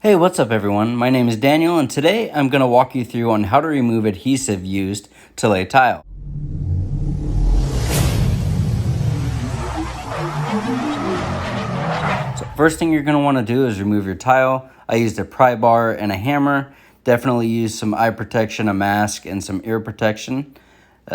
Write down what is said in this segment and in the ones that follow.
Hey, what's up everyone? My name is Daniel and today I'm going to walk you through on how to remove adhesive used to lay tile. So first thing you're going to want to do is remove your tile. I used a prybar and a hammer. Definitely use some eye protection, a mask, and some ear protection.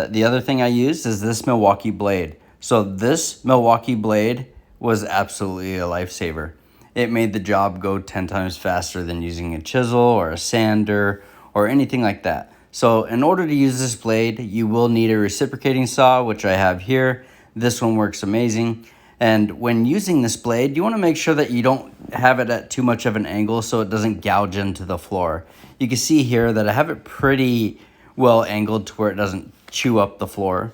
The other thing I used is this Milwaukee blade. So this Milwaukee blade was absolutely a lifesaver. It made the job go 10 times faster than using a chisel or a sander or anything like that. So in order to use this blade, you will need a reciprocating saw, which I have here. This one works amazing. And when using this blade, you want to make sure that you don't have it at too much of an angle so it doesn't gouge into the floor. You can see here that I have it pretty well angled to where it doesn't chew up the floor.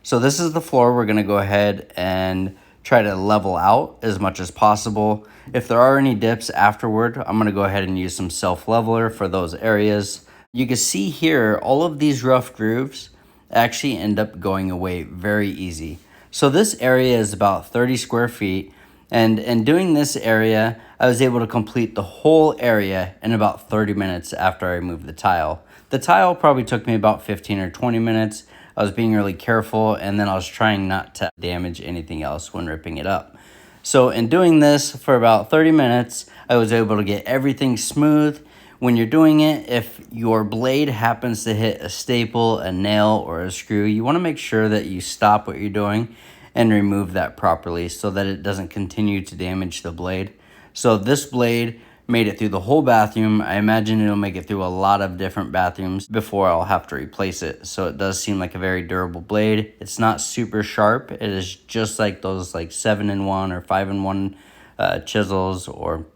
So this is the floor we're going to go ahead and try to level out as much as possible. If there are any dips afterward, I'm going to go ahead and use some self-leveler for those areas. You can see here, all of these rough grooves actually end up going away very easy. So this area is about 30 square feet. And in doing this area, I was able to complete the whole area in about 30 minutes after I removed the tile. The tile probably took me about 15 or 20 minutes. I was being really careful, and then I was trying not to damage anything else when ripping it up. So in doing this for about 30 minutes, I was able to get everything smooth. When you're doing it, if your blade happens to hit a staple, a nail, or a screw, you want to make sure that you stop what you're doing and remove that properly so that it doesn't continue to damage the blade. So this blade made it through the whole bathroom. I imagine it'll make it through a lot of different bathrooms before I'll have to replace it. So it does seem like a very durable blade. It's not super sharp. It is just like those like 7-in-1 or 5-in-1 chisels or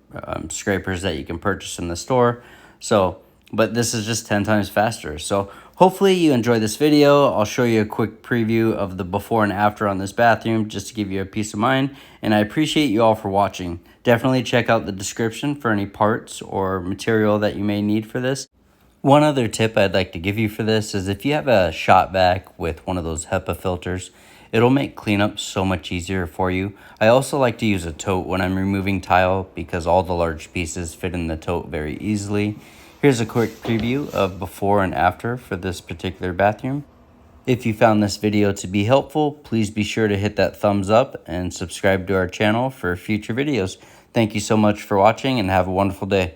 scrapers that you can purchase in the store. So, but this is just 10 times faster. So hopefully you enjoy this video. I'll show you a quick preview of the before and after on this bathroom just to give you a peace of mind. And I appreciate you all for watching. Definitely check out the description for any parts or material that you may need for this. One other tip I'd like to give you for this is if you have a shot vac with one of those HEPA filters, it'll make cleanup so much easier for you. I also like to use a tote when I'm removing tile because all the large pieces fit in the tote very easily. Here's a quick preview of before and after for this particular bathroom. If you found this video to be helpful, please be sure to hit that thumbs up and subscribe to our channel for future videos. Thank you so much for watching and have a wonderful day.